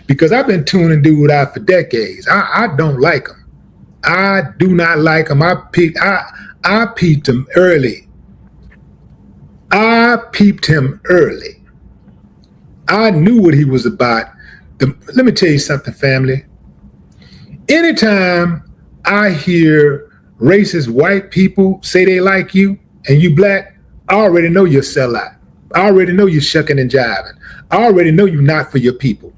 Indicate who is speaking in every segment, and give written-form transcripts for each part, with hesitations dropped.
Speaker 1: because I've been tuning dude out for decades. I don't like him. I do not like him. I peeped him early. I peeped him early. I knew what he was about. Let me tell you something, family. Anytime I hear racist white people say they like you and you black, I already know you're a sellout. I already know you're shucking and jiving. I already know you're not for your people.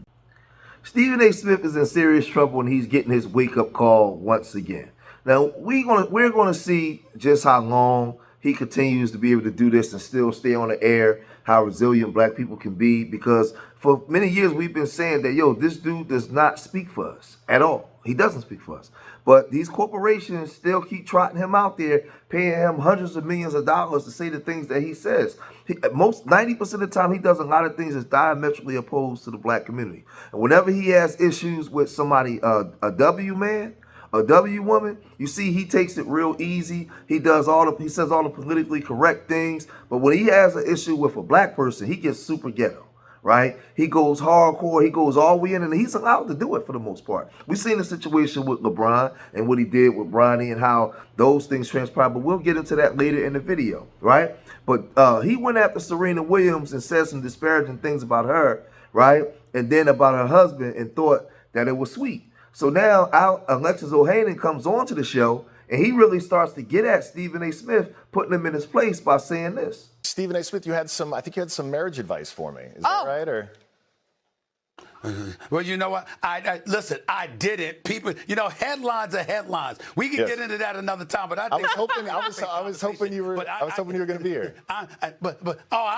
Speaker 2: Stephen A. Smith is in serious trouble and he's getting his wake-up call once again. Now, we're gonna see just how long he continues to be able to do this and still stay on the air, how resilient black people can be, because for many years we've been saying that, yo, this dude does not speak for us at all. He doesn't speak for us. But these corporations still keep trotting him out there, paying him hundreds of millions of dollars to say the things that he says. 90% of the time, he does a lot of things that's diametrically opposed to the black community. And whenever he has issues with somebody, a W man, a W woman, you see he takes it real easy. He says all the politically correct things. But when he has an issue with a black person, he gets super ghetto, right? He goes hardcore. He goes all the way in, and he's allowed to do it for the most part. We've seen the situation with LeBron and what he did with Bronny and how those things transpired. But we'll get into that later in the video, right? But he went after Serena Williams and said some disparaging things about her, right? And then about her husband, and thought that it was sweet. So now Alexis Ohanian comes on to the show, and he really starts to get at Stephen A. Smith, putting him in his place by saying this.
Speaker 3: Stephen A. Smith, I think you had some marriage advice for me. Is that right? Or
Speaker 4: well, you know what? Listen, I did it. People, headlines are headlines. We can get into that another time, but I was hoping you were going to be here. I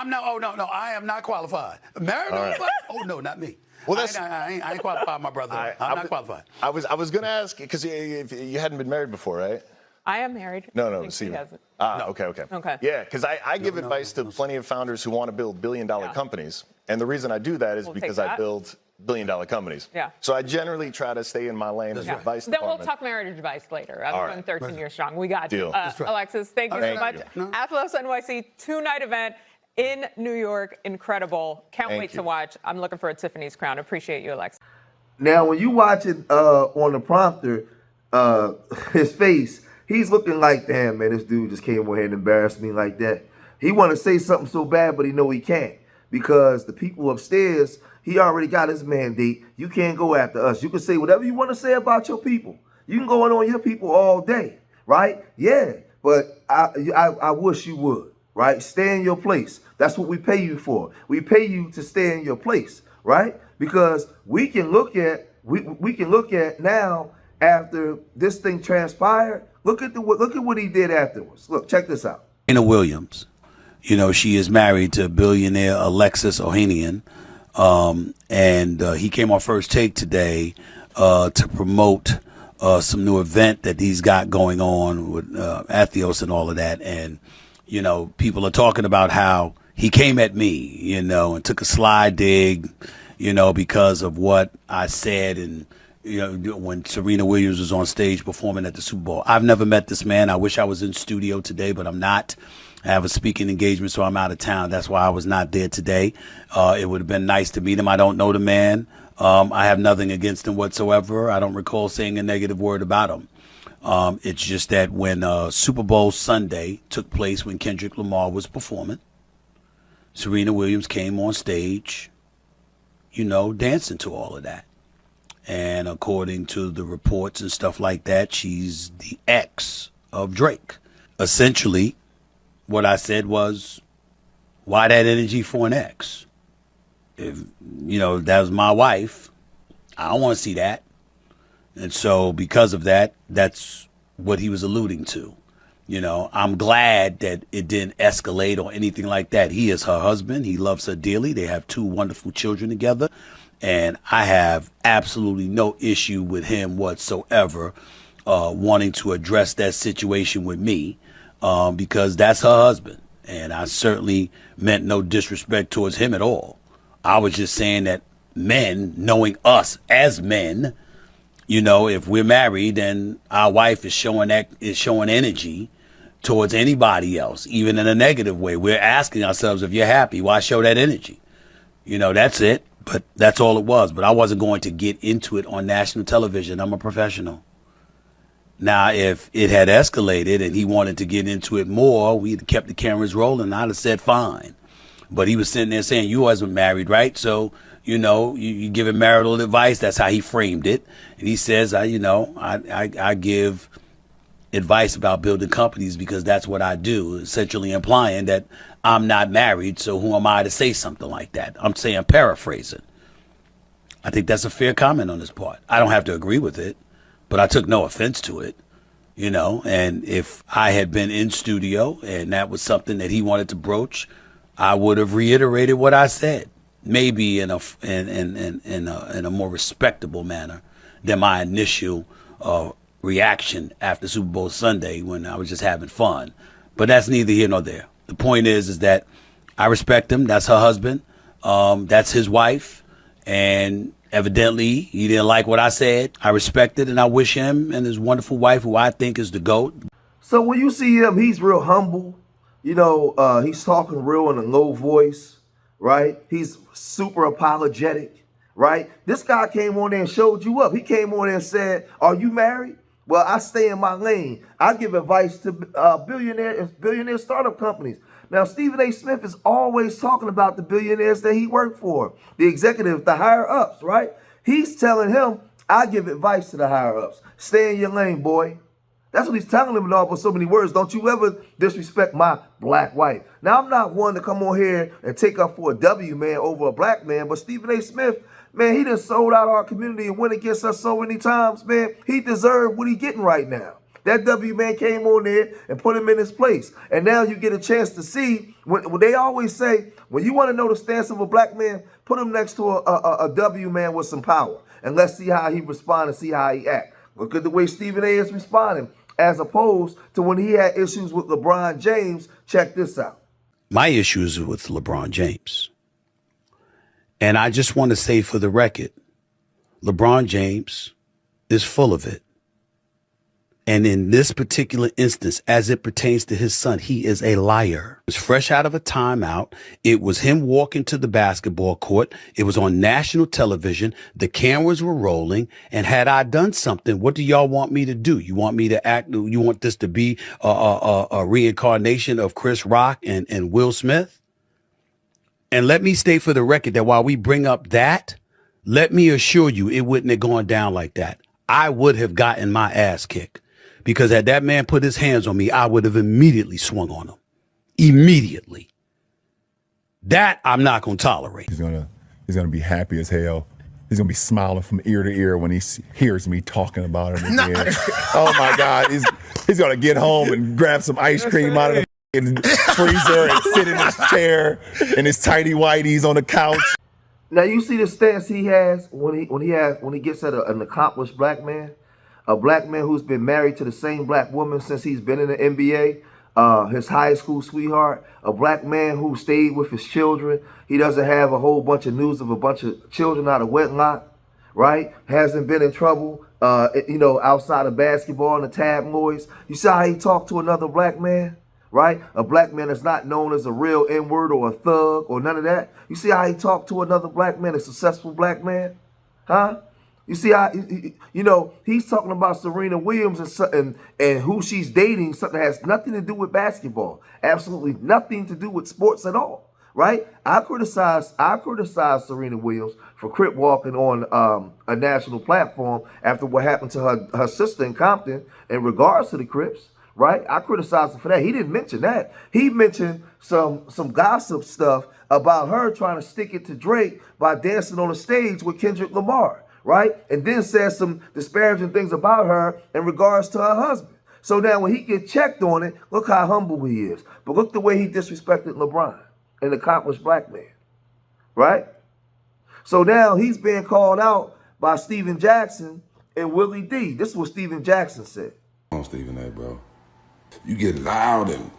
Speaker 4: am not qualified. Married? Right. Oh no, not me. Well, I ain't qualified, my brother. I'm not qualified. I was going to ask, because you hadn't been married before, right?
Speaker 5: I am married.
Speaker 3: No, see. Okay. Yeah, because I give advice to plenty of founders who want to build billion-dollar companies. And the reason I do that is because I build billion-dollar companies. Yeah. So I generally try to stay in my lane as advice
Speaker 5: department. Then we'll talk marriage advice later. I'm going 13 years strong. We got you. Alexis, thank you so much. Athlos NYC 2-night event in New York. Incredible. Can't wait to watch. I'm looking for a Tiffany's crown. Appreciate you, Alexis.
Speaker 2: Now, when you watch it on the prompter, his face, he's looking like, damn, man, this dude just came over here and embarrassed me like that. He want to say something so bad, but he know he can't, because the people upstairs, he already got his mandate. You can't go after us. You can say whatever you want to say about your people. You can go on your people all day, right? Yeah, but I wish you would, right? Stay in your place. That's what we pay you for. We pay you to stay in your place, right? Because we can look at now, after this thing transpired, look at what he did afterwards. Look, check this out.
Speaker 6: Serena Williams, she is married to billionaire Alexis Ohanian, and he came on First Take today to promote some new event that he's got going on with Atheos and all of that. And people are talking about how he came at me, and took a sly dig, because of what I said, and when Serena Williams was on stage performing at the Super Bowl. I've never met this man. I wish I was in studio today, but I'm not. I have a speaking engagement, so I'm out of town. That's why I was not there today. It would have been nice to meet him. I don't know the man. I have nothing against him whatsoever. I don't recall saying a negative word about him. It's just that when Super Bowl Sunday took place, when Kendrick Lamar was performing, Serena Williams came on stage, dancing to all of that. And according to the reports and stuff like that, she's the ex of Drake. Essentially, what I said was, why that energy for an ex? If, that was my wife, I don't want to see that. And so because of that, that's what he was alluding to. I'm glad that it didn't escalate or anything like that. He is her husband. He loves her dearly. They have 2 wonderful children together. And I have absolutely no issue with him whatsoever wanting to address that situation with me because that's her husband. And I certainly meant no disrespect towards him at all. I was just saying that men, knowing us as men, if we're married and our wife is showing energy towards anybody else, even in a negative way, we're asking ourselves, if you're happy, why show that energy? That's it. But that's all it was. But I wasn't going to get into it on national television. I'm a professional. Now, if it had escalated and he wanted to get into it more, we'd have kept the cameras rolling. I'd have said fine. But he was sitting there saying, you wasn't married, right? So, you give him marital advice. That's how he framed it. And he says, I give advice about building companies because that's what I do, essentially implying that I'm not married, so who am I to say something like that? I'm saying paraphrasing. I think that's a fair comment on his part. I don't have to agree with it, but I took no offense to it, and if I had been in studio and that was something that he wanted to broach, I would have reiterated what I said, maybe in a more respectable manner than my initial reaction after Super Bowl Sunday when I was just having fun. But that's neither here nor there. The point is that I respect him. That's her husband. That's his wife. And evidently he didn't like what I said. I respect it, and I wish him and his wonderful wife, who I think is the GOAT.
Speaker 2: So when you see him, he's real humble. He's talking real in a low voice, right? He's super apologetic, right? This guy came on there and showed you up. He came on there and said, are you married? Well, I stay in my lane. I give advice to billionaire startup companies. Now, Stephen A. Smith is always talking about the billionaires that he worked for, the executives, the higher-ups, right? He's telling him, I give advice to the higher-ups. Stay in your lane, boy. That's what he's telling him in all but so many words. Don't you ever disrespect my black wife. Now, I'm not one to come on here and take up for a W man over a black man, but Stephen A. Smith, man, he done sold out our community and went against us so many times, man. He deserved what he's getting right now. That W man came on there and put him in his place. And now you get a chance to see, when they always say, when you want to know the stance of a black man, put him next to a W man with some power. And let's see how he responds and see how he acts. Look at the way Stephen A. is responding, as opposed to when he had issues with LeBron James. Check this out.
Speaker 6: My issues with LeBron James. And I just want to say for the record, LeBron James is full of it. And in this particular instance, as it pertains to his son, he is a liar. It was fresh out of a timeout. It was him walking to the basketball court. It was on national television. The cameras were rolling. And had I done something, what do y'all want me to do? You want me to act? You want this to be a reincarnation of Chris Rock and Will Smith? And let me state for the record that while we bring up that, let me assure you it wouldn't have gone down like that. I would have gotten my ass kicked. Because had that man put his hands on me, I would have immediately swung on him. Immediately. That I'm not going to tolerate.
Speaker 7: He's gonna be happy as hell. He's going to be smiling from ear to ear when he hears me talking about it again. Oh, my God. He's going to get home and grab some ice cream out of the freezer and sit in his chair in his tighty whities on the couch.
Speaker 2: Now, you see the stance he has when he gets at an accomplished black man. A black man who's been married to the same black woman since he's been in the NBA, his high school sweetheart, a black man who stayed with his children. He doesn't have a whole bunch of news of a bunch of children out of wedlock, right? Hasn't been in trouble, outside of basketball and the tabloids. You see how he talked to another black man, right? A black man that's not known as a real N-word or a thug or none of that. You see how he talked to another black man, a successful black man, huh? You see how, he's talking about Serena Williams and who she's dating, something that has nothing to do with basketball. Absolutely nothing to do with sports at all, right? I criticize Serena Williams for crip walking on a national platform after what happened to her sister in Compton in regards to the Crips, right? I criticize her for that. He didn't mention that. He mentioned some gossip stuff about her trying to stick it to Drake by dancing on the stage with Kendrick Lamar. Right? And then says some disparaging things about her in regards to her husband. So now when he gets checked on it, look how humble he is. But look the way he disrespected LeBron, an accomplished black man. Right? So now he's being called out by Stephen Jackson and Willie D. This is what Stephen Jackson said.
Speaker 8: Come on, Stephen A., bro. You get loud and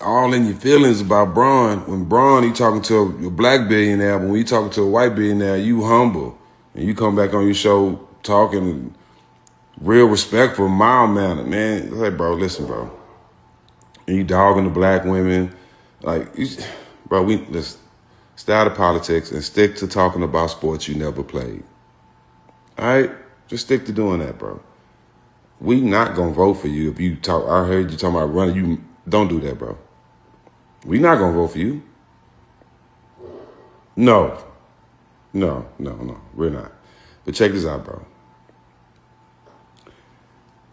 Speaker 8: all in your feelings about Bron. When Bron, he talking to a black billionaire, but when he talking to a white billionaire, you humble. And you come back on your show talking real respectful, mild manner, man. Hey, bro, listen, bro. And you dogging the black women. Like, bro, listen. Stay out of politics and stick to talking about sports you never played. All right? Just stick to doing that, bro. We not going to vote for you if you talk. I heard you talking about running. You don't do that, bro. We not going to vote for you. No. We're not. But check this out, bro.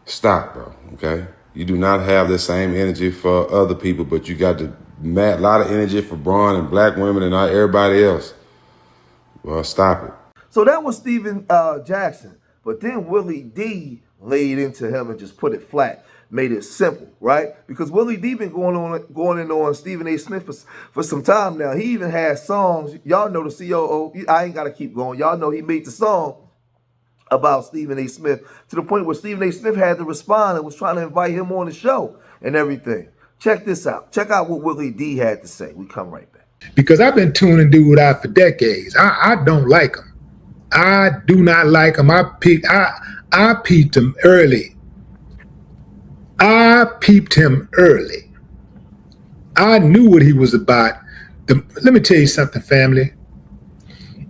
Speaker 8: Stop, bro, okay? You do not have the same energy for other people, but you got a lot of energy for Braun and black women and everybody else. Well, stop it.
Speaker 2: So that was Steven Jackson. But then Willie D laid into him and just put it flat, made it simple, right? Because Willie D been going in on Stephen A. Smith for some time now. He even has songs. Y'all know the COO. I ain't got to keep going. Y'all know he made the song about Stephen A. Smith to the point where Stephen A. Smith had to respond and was trying to invite him on the show and everything. Check this out. Check out what Willie D had to say. We come right back.
Speaker 1: Because I've been tuning dude out for decades. I don't like him. I do not like him. I peeped him early. I knew what he was about. Let me tell you something, family.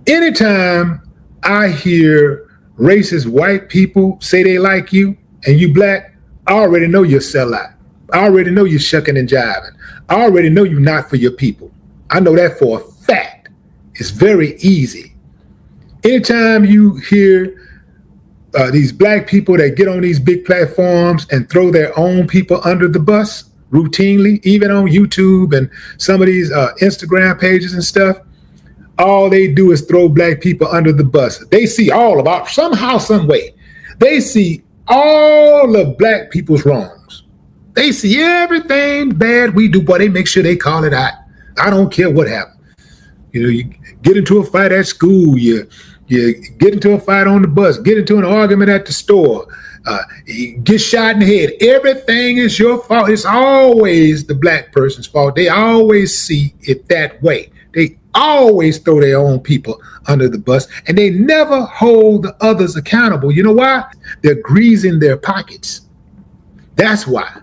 Speaker 1: Anytime I hear racist white people say they like you and you black, I already know you're a sellout. I already know you're shucking and jiving. I already know you're not for your people. I know that for a fact. It's very easy. Anytime you hear these black people that get on these big platforms and throw their own people under the bus routinely, even on YouTube and some of these Instagram pages and stuff, all they do is throw black people under the bus. They see somehow, some way, they see all of black people's wrongs. They see everything bad we do, but they make sure they call it out. I don't care what happened. You get into a fight at school, you get into a fight on the bus, get into an argument at the store, you get shot in the head. Everything is your fault. It's always the black person's fault. They always see it that way. They always throw their own people under the bus, and they never hold the others accountable. You know why? They're greasing their pockets. That's why.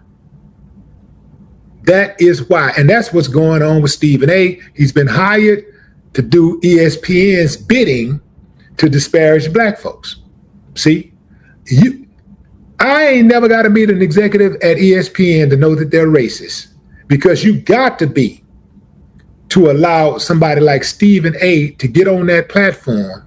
Speaker 1: That is why. And that's what's going on with Stephen A. He's been hired to do ESPN's bidding to disparage black folks. See, I ain't never got to meet an executive at ESPN to know that they're racist, because you got to be to allow somebody like Stephen A. to get on that platform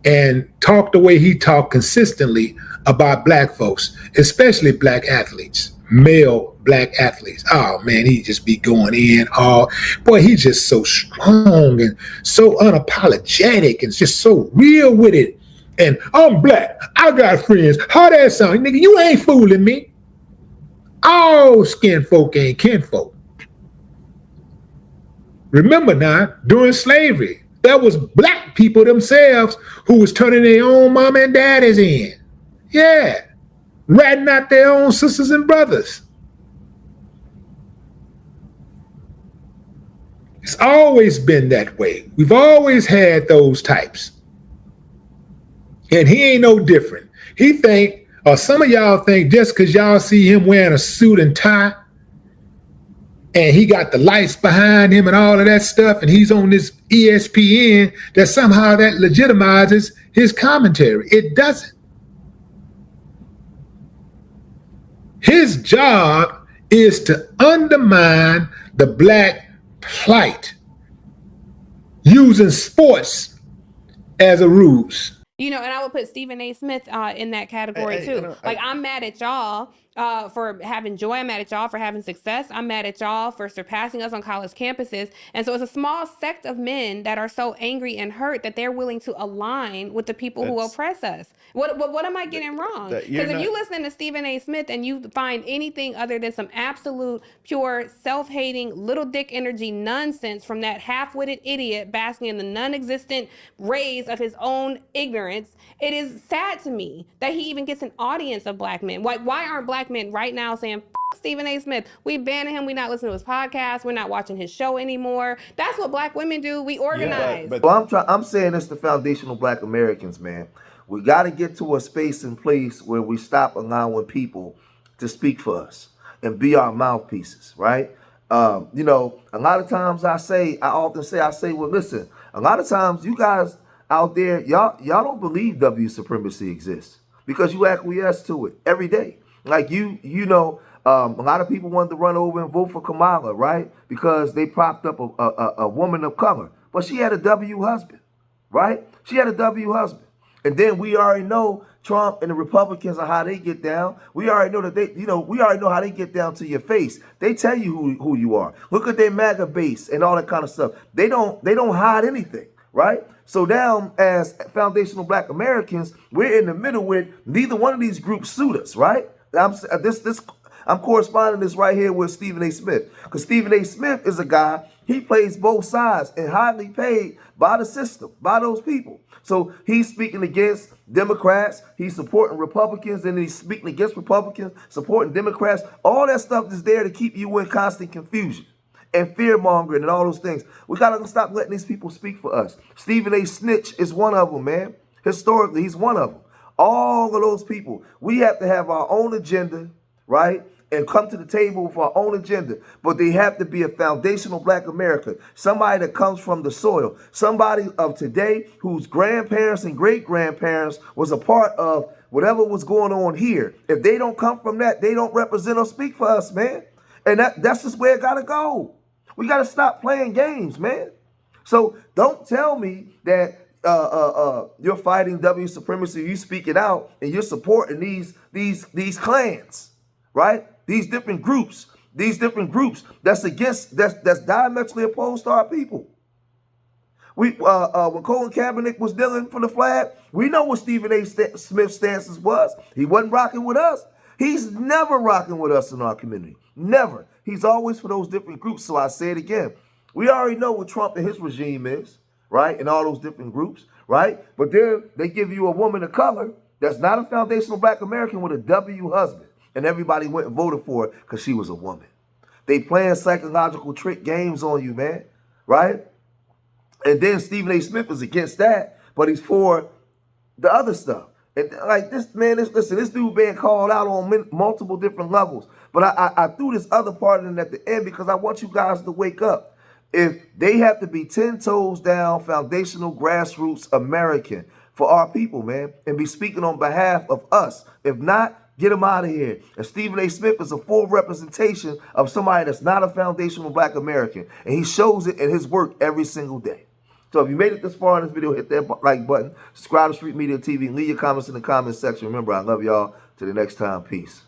Speaker 1: and talk the way he talked consistently about black folks, especially black athletes, male black athletes. Oh man, he just be going in. Boy, he's just so strong and so unapologetic and just so real with it. And I'm black. I got friends. How that sound? Nigga, you ain't fooling me. All skin folk ain't kinfolk. Remember now, during slavery, there was black people themselves who was turning their own mom and daddies in. Yeah. Ratting out their own sisters and brothers. It's always been that way. We've always had those types. And he ain't no different. He think, or some of y'all think, just because y'all see him wearing a suit and tie, and he got the lights behind him and all of that stuff, and he's on this ESPN, that somehow that legitimizes his commentary. It doesn't. His job is to undermine the black plight using sports as a ruse.
Speaker 9: You know, and I would put Stephen A. Smith in that category too. I'm mad at y'all for having joy. I'm mad at y'all for having success. I'm mad at y'all for surpassing us on college campuses. And so it's a small sect of men that are so angry and hurt that they're willing to align with the people who oppress us. What am I getting wrong? Because if you listen to Stephen A. Smith and you find anything other than some absolute pure self-hating little dick energy nonsense from that half-witted idiot basking in the non-existent rays of his own ignorance, it is sad to me that he even gets an audience of black men. Why aren't black men right now saying, F Stephen A. Smith, we banning him, we not listening to his podcast, we're not watching his show anymore? That's what black women do. We organize.
Speaker 2: Yeah, but I'm saying this to foundational black Americans, man. We got to get to a space and place where we stop allowing people to speak for us and be our mouthpieces, right? You know, a lot of times I say, well, listen, a lot of times you guys out there, y'all don't believe W supremacy exists because you acquiesce to it every day. Like you know, a lot of people wanted to run over and vote for Kamala, right? Because they propped up a woman of color, but she had a W husband, right? She had a W husband. And then we already know Trump and the Republicans and how they get down. We already know that we already know how they get down to your face. They tell you who you are. Look at their MAGA base and all that kind of stuff. They don't hide anything, right? So now, as foundational Black Americans, we're in the middle with neither one of these groups suit us, right? I'm corresponding this right here with Stephen A. Smith, because Stephen A. Smith is a guy, he plays both sides and highly paid by the system, by those people. So he's speaking against Democrats, he's supporting Republicans, and he's speaking against Republicans, supporting Democrats. All that stuff is there to keep you in constant confusion and fear-mongering and all those things. We got to stop letting these people speak for us. Stephen A. Snitch is one of them, man. Historically, he's one of them. All of those people, we have to have our own agenda, right? And come to the table with our own agenda. But they have to be a foundational Black America. Somebody that comes from the soil. Somebody of today whose grandparents and great-grandparents was a part of whatever was going on here. If they don't come from that, they don't represent or speak for us, man. And that's just where it got to go. We got to stop playing games, man. So don't tell me that you're fighting W supremacy, you speak it out, and you're supporting these clans, right? These different groups that's diametrically opposed to our people. When Colin Kaepernick was dealing for the flag, we know what Stephen A. Smith's stances was. He wasn't rocking with us. He's never rocking with us in our community. Never. He's always for those different groups. So I say it again. We already know what Trump and his regime is, right? And all those different groups, right? But they give you a woman of color that's not a foundational Black American with a W husband. And everybody went and voted for her because she was a woman. They playing psychological trick games on you, man, right? And then Stephen A. Smith is against that, but he's for the other stuff. And like this, man, listen, this dude being called out on multiple different levels. But I threw this other part in at the end because I want you guys to wake up. If they have to be 10 toes down, foundational, grassroots American for our people, man, and be speaking on behalf of us. If not, get him out of here. And Stephen A. Smith is a full representation of somebody that's not a foundational Black American. And he shows it in his work every single day. So if you made it this far in this video, hit that like button, subscribe to Street Media TV, and leave your comments in the comment section. Remember, I love y'all. Till the next time, peace.